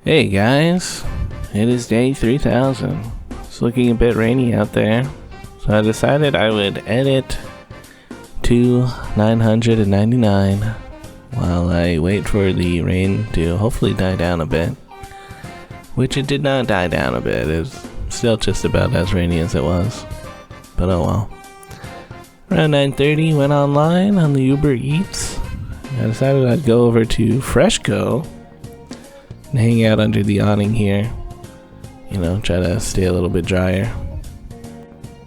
Hey guys, it is day 3000. It's looking a bit rainy out there, so I decided I would edit to 999 while I wait for the rain to hopefully die down a bit. Which it did not die down a bit, it's still just about as rainy as it was. But oh well. Around 9:30 went online on the Uber Eats. I decided I'd go over to Freshco and hang out under the awning here. You know, try to stay a little bit drier.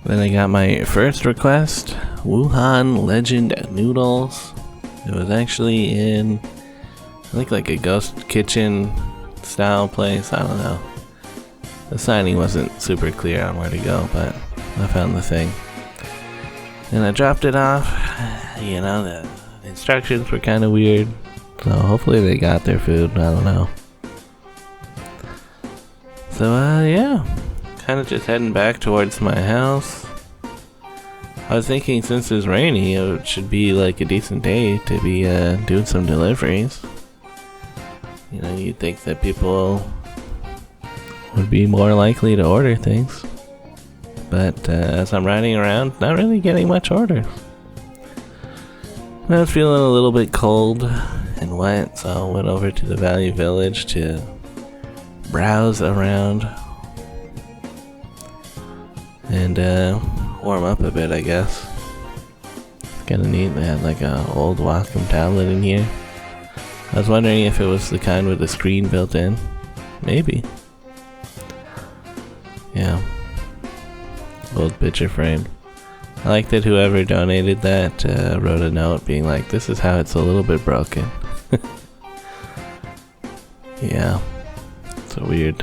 Then I got my first request, Wuhan Legend Noodles. It was actually in, I think like a ghost kitchen style place, I don't know. The signing wasn't super clear on where to go, but I found the thing. And I dropped it off. You know, the instructions were kind of weird, so hopefully they got their food, I don't know. So yeah, kind of just heading back towards my house. I was thinking since it's rainy, it should be like a decent day to be doing some deliveries. You know, you'd think that people would be more likely to order things. But as I'm riding around, not really getting much orders. I was feeling a little bit cold and wet, so I went over to the Value Village to browse around and warm up a bit, I guess. Kinda neat, they had like a old Wacom tablet in here. I was wondering if it was the kind with a screen built in. Maybe. Yeah. Old picture frame. I like that whoever donated that wrote a note being like, this is how it's a little bit broken. Yeah. It's a weird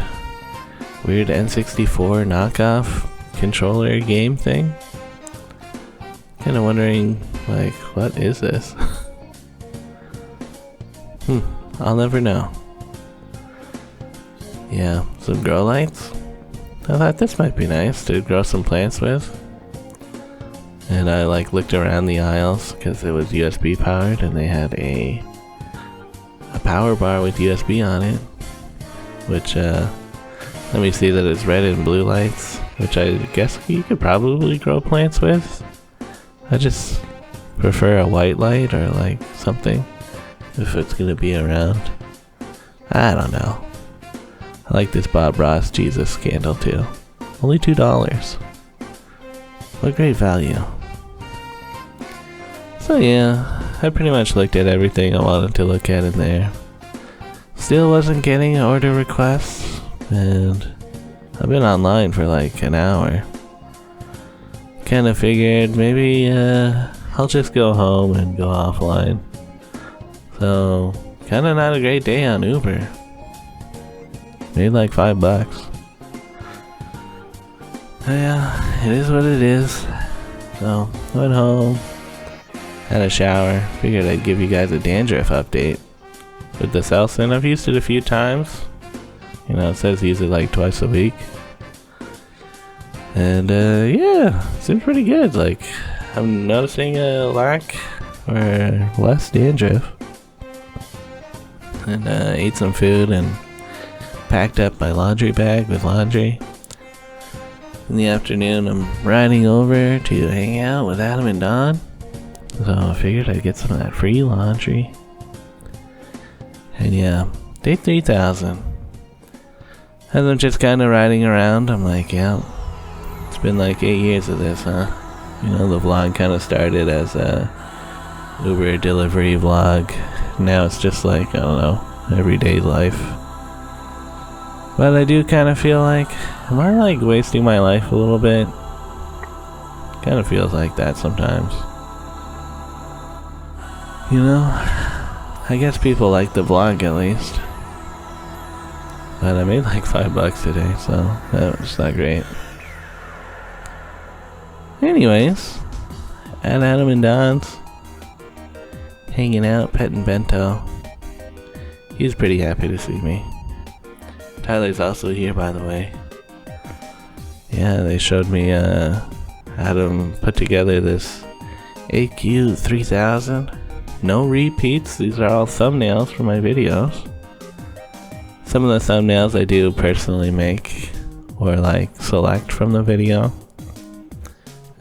N64 knockoff controller game thing. Kinda wondering, like, what is this? I'll never know. Yeah, some grow lights. I thought this might be nice to grow some plants with. And I like looked around the aisles because it was USB powered and they had a power bar with USB on it. Which, let me see that it's red and blue lights, which I guess you could probably grow plants with. I just prefer a white light or like something if it's gonna be around. I don't know. I like this Bob Ross Jesus candle too. Only $2. What great value. So yeah, I pretty much looked at everything I wanted to look at in there. Still wasn't getting order requests, and I've been online for like an hour. Kinda figured maybe I'll just go home and go offline. So, kinda not a great day on Uber. Made like $5. Yeah, it is what it is. So, went home, had a shower, figured I'd give you guys a dandruff update. With the Selsun, I've used it a few times. You know, it says use it like twice a week. And yeah, seems pretty good. Like, I'm noticing a lack or less dandruff. And ate some food and packed up my laundry bag with laundry. In the afternoon, I'm riding over to hang out with Adam and Don. So I figured I'd get some of that free laundry. And yeah, day 3000. As I'm just kind of riding around, I'm like, yeah, it's been like 8 years of this, huh? You know, the vlog kind of started as a Uber delivery vlog. Now it's just like, I don't know, everyday life. But I do kind of feel like, am I like wasting my life a little bit? Kind of feels like that sometimes. You know? I guess people like the vlog at least. But I made like $5 today, so that was not great. Anyways, at Adam and Don's, hanging out, petting Bento. He's pretty happy to see me. Tyler's also here, by the way. Yeah, they showed me Adam put together this AQ 3000. No repeats, these are all thumbnails for my videos. Some of the thumbnails I do personally make or like select from the video.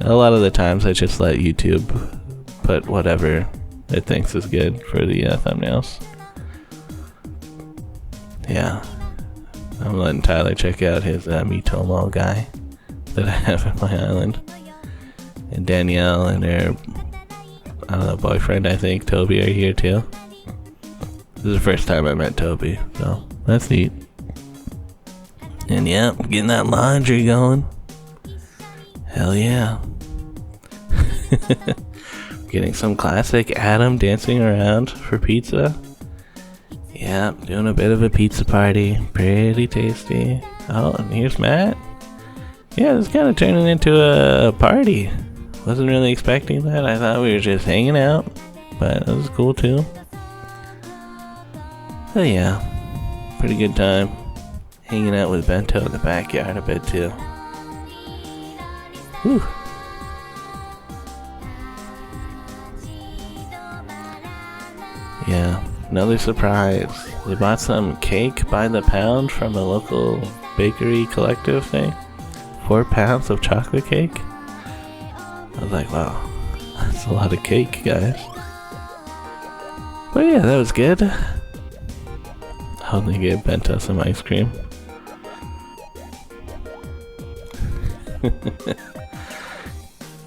A lot of the times I just let YouTube put whatever it thinks is good for the thumbnails. Yeah, I'm letting Tyler check out his Mitomo guy that I have in my island. And Danielle and her, I don't know, boyfriend, I think, Toby, are here too. This is the first time I met Toby, so that's neat. And yeah, getting that laundry going. Hell yeah. Getting some classic Adam dancing around for pizza. Yeah, doing a bit of a pizza party. Pretty tasty. Oh, and here's Matt. Yeah, it's kind of turning into a party. Wasn't really expecting that. I thought we were just hanging out, but it was cool too. So yeah, pretty good time. Hanging out with Bento in the backyard a bit too. Whew. Yeah, another surprise. They bought some cake by the pound from a local bakery collective thing. 4 pounds of chocolate cake. I was like, wow, that's a lot of cake, guys. But yeah, that was good. I only gave Bento some ice cream.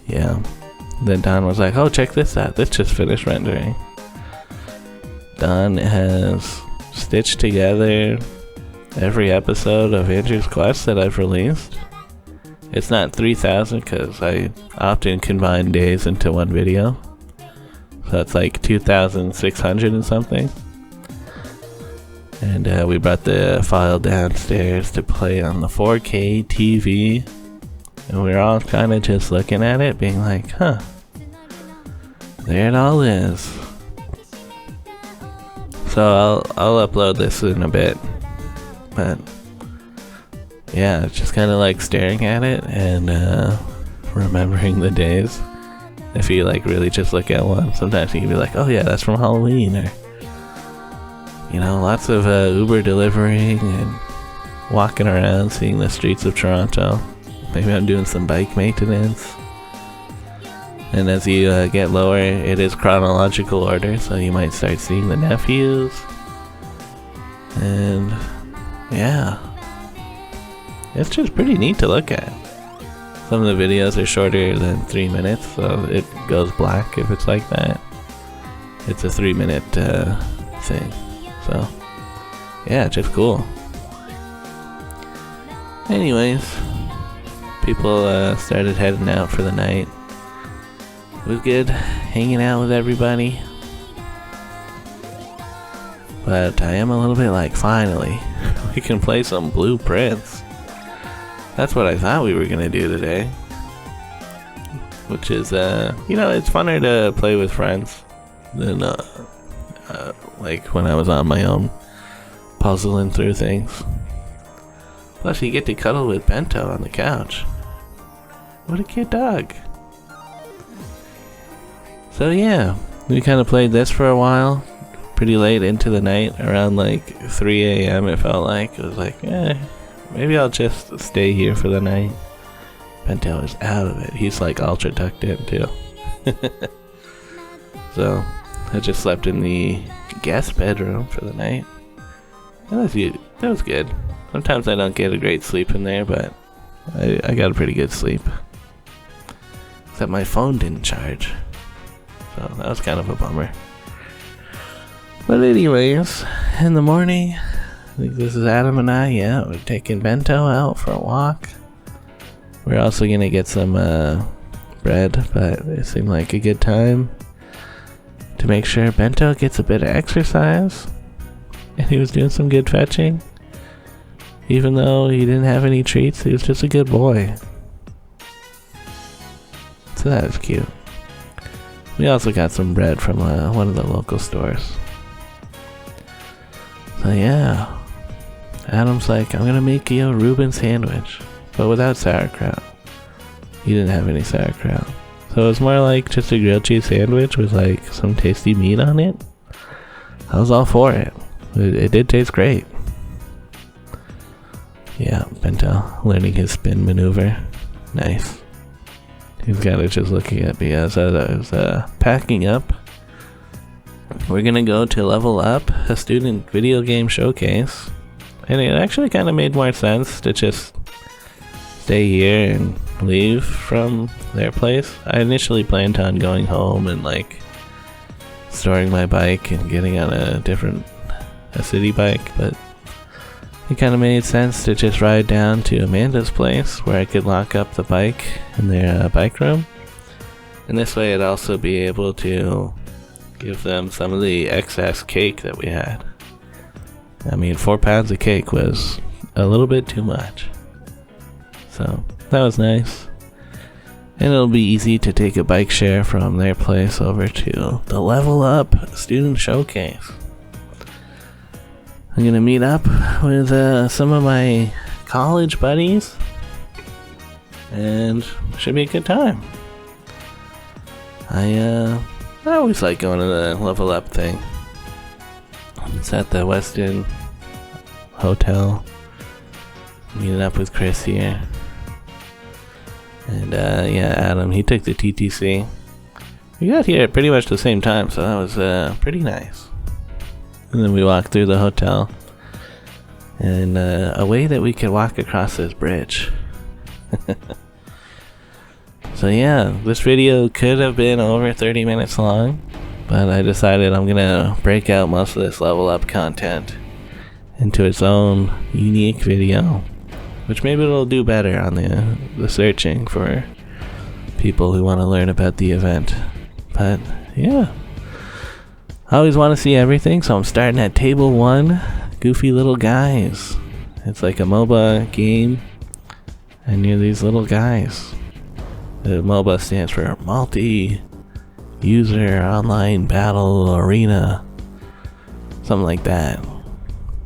Yeah. Then Don was like, oh, check this out. This just finished rendering. Don has stitched together every episode of Andrew's Quest that I've released. It's not 3,000 because I often combine days into one video. So it's like 2,600 and something. And we brought the file downstairs to play on the 4K TV. And we were all kind of just looking at it, being like, huh, there it all is. So I'll upload this in a bit. But yeah, it's just kind of like staring at it and remembering the days. If you like really just look at one, sometimes you can be like, oh yeah, that's from Halloween, or you know, lots of Uber delivering and walking around, seeing the streets of Toronto. Maybe I'm doing some bike maintenance. And as you get lower, it is chronological order, so you might start seeing the nephews. And yeah, it's just pretty neat to look at. Some of the videos are shorter than 3 minutes, so it goes black if it's like that. It's a 3-minute thing. So yeah, just cool. Anyways, people started heading out for the night. It was good hanging out with everybody. But I am a little bit like, finally, we can play some Blueprints. That's what I thought we were gonna do today. Which is, you know, it's funner to play with friends than, like when I was on my own, puzzling through things. Plus, you get to cuddle with Bento on the couch. What a cute dog. So yeah, we kind of played this for a while, pretty late into the night, around like 3 a.m. it felt like. It was like, maybe I'll just stay here for the night. Bento is out of it. He's like ultra tucked in too. So I just slept in the guest bedroom for the night. That was good. Sometimes I don't get a great sleep in there, but I got a pretty good sleep. Except my phone didn't charge. So that was kind of a bummer. But anyways, in the morning, I think this is Adam and I, yeah, we're taking Bento out for a walk. We're also gonna get some bread, but it seemed like a good time to make sure Bento gets a bit of exercise. And he was doing some good fetching. Even though he didn't have any treats, he was just a good boy. So that was cute. We also got some bread from one of the local stores. So yeah, Adam's like, I'm gonna make you a Reuben sandwich, but without sauerkraut. He didn't have any sauerkraut. So it was more like just a grilled cheese sandwich with like some tasty meat on it. I was all for it. It did taste great. Yeah, Bento learning his spin maneuver. Nice. He's kind of just looking at me as I was packing up. We're gonna go to Level Up, a student video game showcase. And it actually kind of made more sense to just stay here and leave from their place. I initially planned on going home and like storing my bike and getting on a city bike, but it kind of made sense to just ride down to Amanda's place where I could lock up the bike in their bike room. And this way I'd also be able to give them some of the excess cake that we had. I mean, 4 pounds of cake was a little bit too much. So that was nice. And it'll be easy to take a bike share from their place over to the Level Up Student Showcase. I'm gonna meet up with some of my college buddies, and should be a good time. I always like going to the Level Up thing. It's at the Westin Hotel. Meeting up with Chris here, and yeah, Adam. He took the TTC. We got here at pretty much the same time, so that was pretty nice. And then we walked through the hotel, and a way that we could walk across this bridge. So yeah, this video could have been over 30 minutes long, but I decided I'm gonna break out most of this Level Up content into its own unique video, which maybe it'll do better on the searching for people who want to learn about the event. But yeah, I always want to see everything, so I'm starting at Table 1, Goofy Little Guys. It's like a MOBA game, and you're these little guys. The MOBA stands for Multi-User Online Battle Arena. Something like that.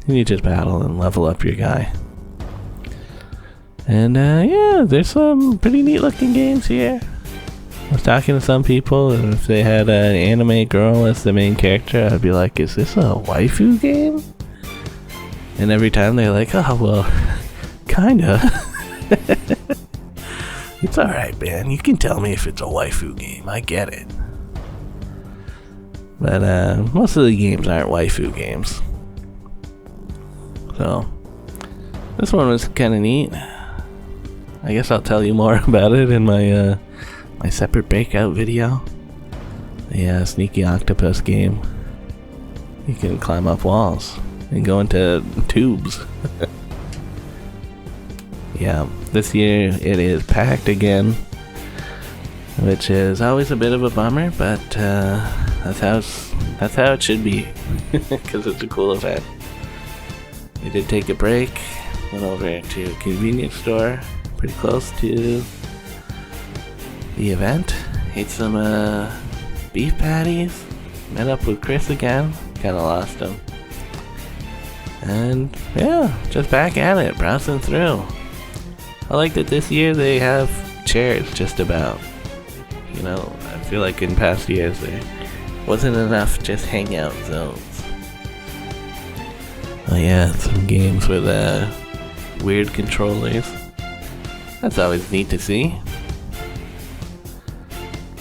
And you just battle and level up your guy. And yeah, there's some pretty neat looking games here. I was talking to some people, and if they had an anime girl as the main character, I'd be like, is this a waifu game? And every time they're like, oh, well, kinda. It's alright, man. You can tell me if it's a waifu game. I get it. But most of the games aren't waifu games. So, this one was kind of neat. I guess I'll tell you more about it in my my separate breakout video. The sneaky octopus game. You can climb up walls and go into tubes. Yeah, this year it is packed again, which is always a bit of a bummer, but that's how it should be, because it's a cool event. We did take a break, went over to a convenience store pretty close to the event, ate some beef patties, met up with Chris again, kinda lost him, and yeah, just back at it, browsing through. I like that this year they have chairs just about. You know, I feel like in past years there wasn't enough just hangout zones. Oh yeah, some games with weird controllers. That's always neat to see.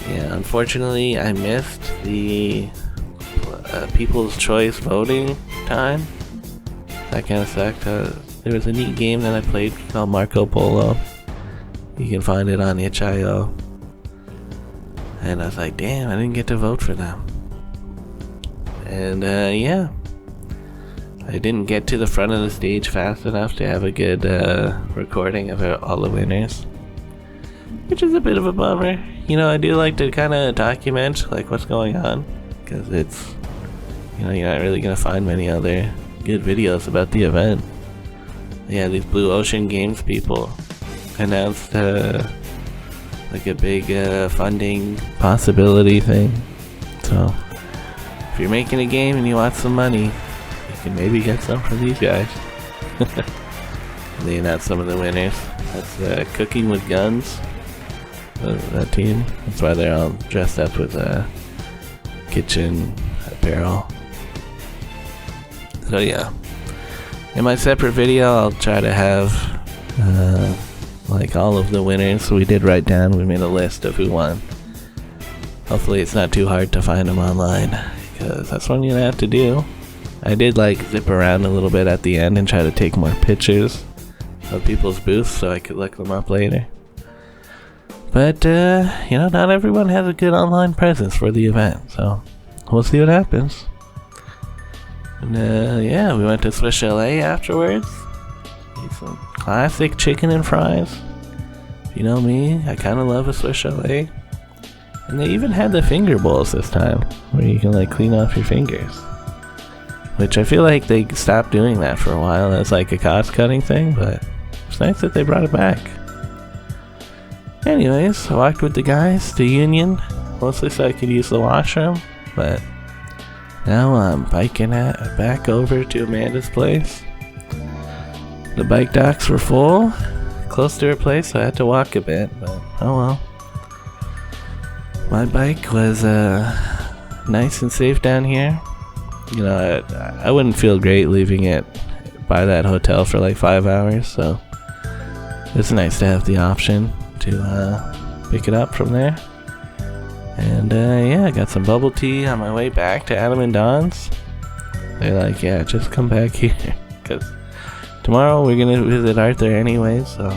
Yeah, unfortunately I missed the People's Choice voting time. That kind of sucked. There was a neat game that I played called Marco Polo. You can find it on itch.io. And I was like, damn, I didn't get to vote for them. And yeah, I didn't get to the front of the stage fast enough to have a good recording of all the winners, which is a bit of a bummer. You know, I do like to kind of document like what's going on, because it's, you know, you're not really gonna find many other good videos about the event. Yeah, these Blue Ocean Games people announced like a big funding possibility thing. So if you're making a game and you want some money, you can maybe get some from these guys. They announced some of the winners. That's Cooking with Guns, that team. That's why they're all dressed up with kitchen apparel. So yeah, In my separate video, I'll try to have like all of the winners. We did write down, we made a list of who won. Hopefully it's not too hard to find them online, because that's what you're gonna have to do. I did like zip around a little bit at the end and try to take more pictures of people's booths so I could look them up later. But you know, not everyone has a good online presence for the event, so we'll see what happens. And yeah, we went to Swiss Chalet afterwards. Ate some classic chicken and fries. You know me, I kind of love a Swiss Chalet. And they even had the finger bowls this time, where you can like clean off your fingers. Which I feel like they stopped doing that for a while as like a cost cutting thing, but it's nice that they brought it back. Anyways, I walked with the guys to Union, mostly so I could use the washroom, but now I'm biking back over to Amanda's place. The bike docks were full, close to her place, so I had to walk a bit, but oh well. My bike was nice and safe down here. You know, I wouldn't feel great leaving it by that hotel for like 5 hours, so it's nice to have the option to pick it up from there. And yeah, I got some bubble tea on my way back to Adam and Don's. They're like, yeah, just come back here, because tomorrow we're gonna visit Arthur anyway, so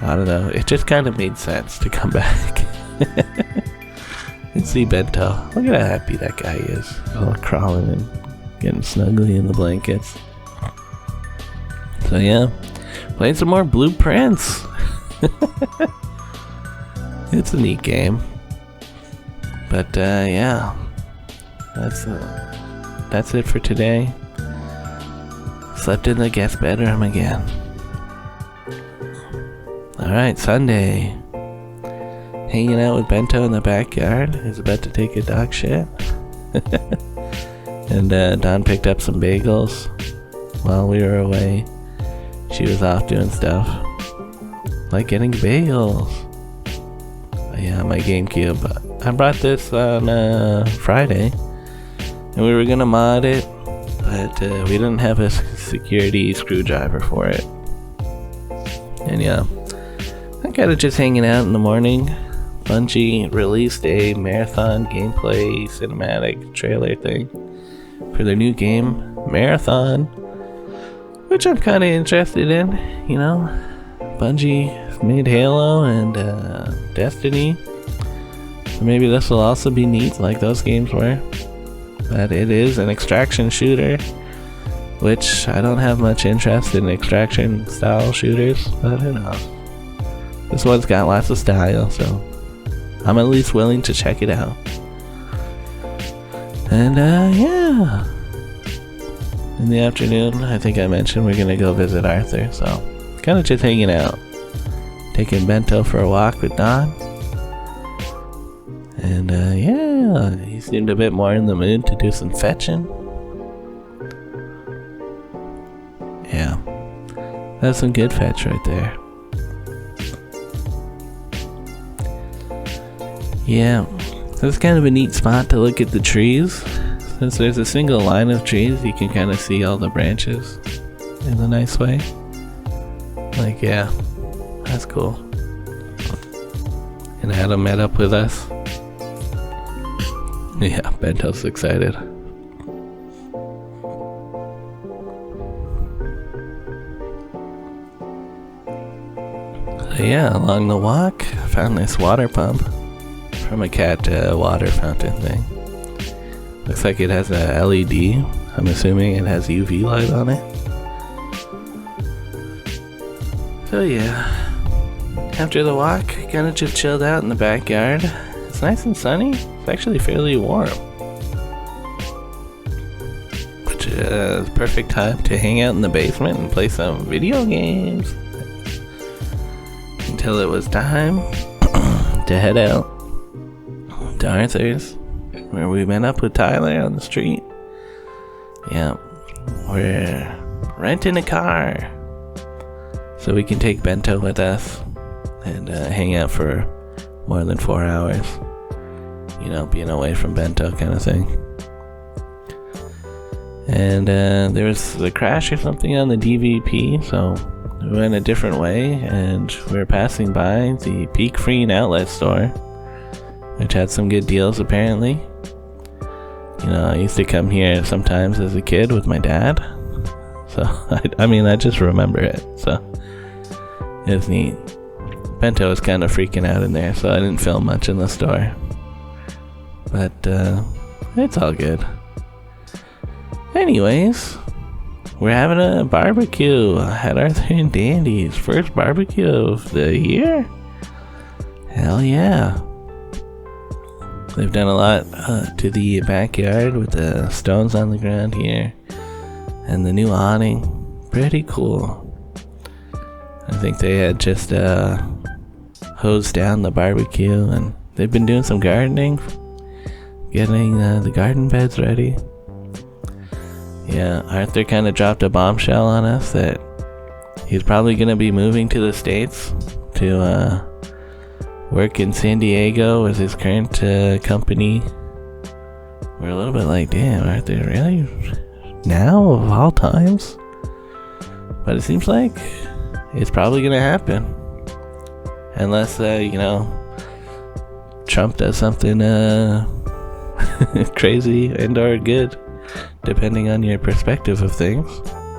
I don't know, it just kind of made sense to come back. And see Bento. Look at how happy that guy is. All crawling and getting snuggly in the blankets. So yeah, playing some more Blueprints. It's a neat game. But yeah, that's it for today. Slept in the guest bedroom again. Alright, Sunday. Hanging out with Bento in the backyard. He's about to take a dog shit. And Don picked up some bagels while we were away. She was off doing stuff like getting bagels. Yeah, my GameCube. I brought this on Friday, and we were gonna mod it, but we didn't have a security screwdriver for it. And yeah, I'm kind of just hanging out in the morning. Bungie released a marathon gameplay cinematic trailer thing for their new game, Marathon, which I'm kind of interested in. You know, Bungie made Halo and Destiny, so maybe this will also be neat like those games were. But it is an extraction shooter, which I don't have much interest in extraction style shooters, but who knows. This one's got lots of style, so I'm at least willing to check it out. And yeah, in the afternoon, I think I mentioned we're gonna go visit Arthur, so kind of just hanging out, taking Bento for a walk with Don. And yeah, he seemed a bit more in the mood to do some fetching. Yeah, that's some good fetch right there. Yeah, so it's kind of a neat spot to look at the trees. Since there's a single line of trees, you can kind of see all the branches in a nice way. Like, yeah, that's cool. And Adam met up with us. Yeah, Bento's excited. So yeah, along the walk, I found this water pump from a cat water fountain thing. Looks like it has a LED. I'm assuming it has UV light on it. So yeah, after the walk, kind of just chilled out in the backyard. It's nice and sunny. It's actually fairly warm, which is perfect time to hang out in the basement and play some video games until it was time to head out to Arthur's, where we met up with Tyler on the street. Yeah, we're renting a car so we can take Bento with us and hang out for more than 4 hours. You know, being away from Bento kind of thing. And there was a crash or something on the DVP, so we went a different way, and we were passing by the Peak Free Outlet store, which had some good deals apparently. You know, I used to come here sometimes as a kid with my dad, so I mean, I just remember it, so it was neat. Bento was kind of freaking out in there, so I didn't film much in the store, but it's all good. Anyways, we're having a barbecue at Arthur and Dandy's. First barbecue of the year? Hell yeah. They've done a lot to the backyard with the stones on the ground here. And the new awning. Pretty cool. I think they had just hosed down the barbecue, and they've been doing some gardening. Getting the garden beds ready. Yeah, Arthur kind of dropped a bombshell on us that he's probably going to be moving to the States to work in San Diego with his current company. We're a little bit like, damn, Arthur, really? Now, of all times? But it seems like it's probably going to happen. Unless, you know, Trump does something crazy and or good. Depending on your perspective of things.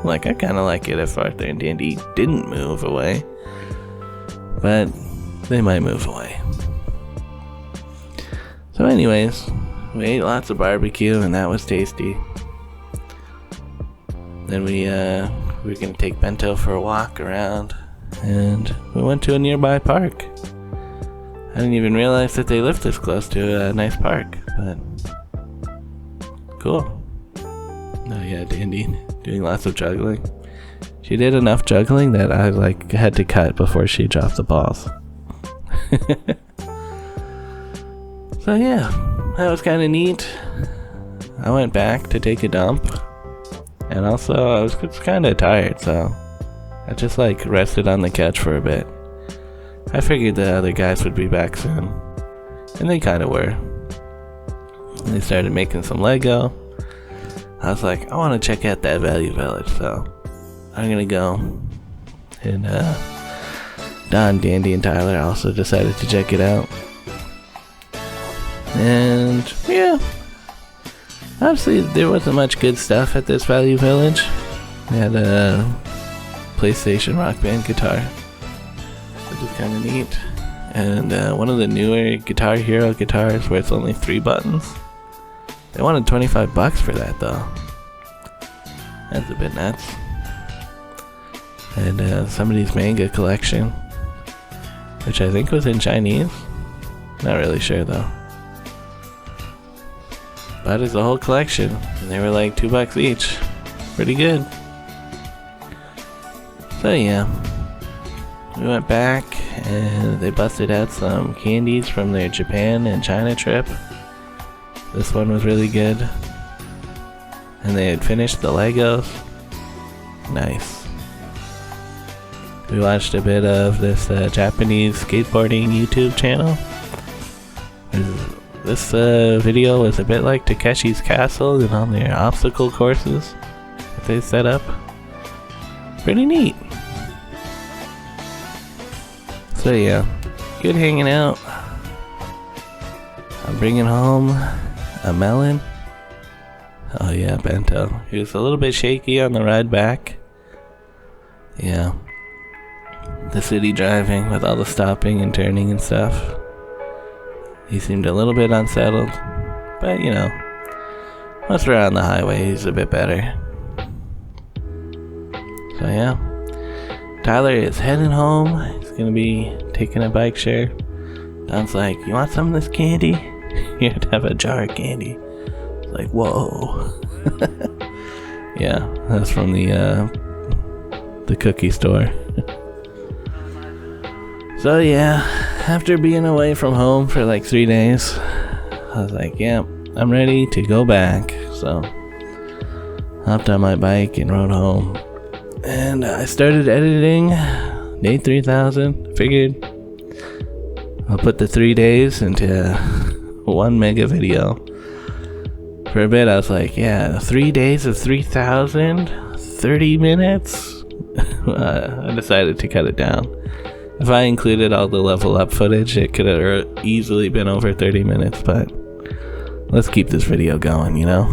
Like, I kind of like it if Arthur and Dandy didn't move away. But they might move away. So anyways, we ate lots of barbecue and that was tasty. Then we were going to take Bento for a walk around. And we went to a nearby park. I didn't even realize that they lived this close to a nice park. But cool. Oh yeah, Dandy doing lots of juggling. She did enough juggling that I had to cut before she dropped the balls. So yeah, that was kind of neat. I went back to take a dump, and also I was kind of tired, so I just rested on the couch for a bit. I figured the other guys would be back soon, and they kind of were. They started making some Lego. I was like, I want to check out that Value Village, so I'm gonna go. And Don, Dandy, and Tyler also decided to check it out. And yeah, obviously there wasn't much good stuff at this Value Village. They had a PlayStation Rock Band guitar, which is kind of neat. And one of the newer Guitar Hero guitars where it's only 3 buttons. They wanted $25 for that though. That's a bit nuts. And somebody's manga collection, which I think was in Chinese. Not really sure though. But it's a whole collection, and they were like $2 each. Pretty good. So yeah, we went back and they busted out some candies from their Japan and China trip. This one was really good. And they had finished the Legos. Nice. We watched a bit of this Japanese skateboarding YouTube channel. This video was a bit like Takeshi's Castle and on their obstacle courses that they set up. Pretty neat. So yeah, good hanging out. I'm bringing home a melon. Oh yeah, Bento. He was a little bit shaky on the ride back. Yeah. The city driving with all the stopping and turning and stuff. He seemed a little bit unsettled. But you know, once we're on the highway, he's a bit better. So yeah. Tyler is heading home. He's gonna be taking a bike share. Don's like, you want some of this candy? You have to have a jar of candy. It's like, whoa. Yeah, that's from the cookie store. So yeah, after being away from home for like 3 days, I was like, yeah, I'm ready to go back. So hopped on my bike and rode home. And I started editing day 3000. Figured I'll put the 3 days into one mega video For a bit I was like, yeah, 3 days of 3,000, 30 minutes. I decided to cut it down. If I included all the level up footage, it could have easily been over 30 minutes, but let's keep this video going, you know?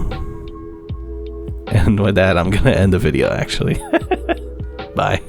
And with that, I'm gonna end the video actually. Bye.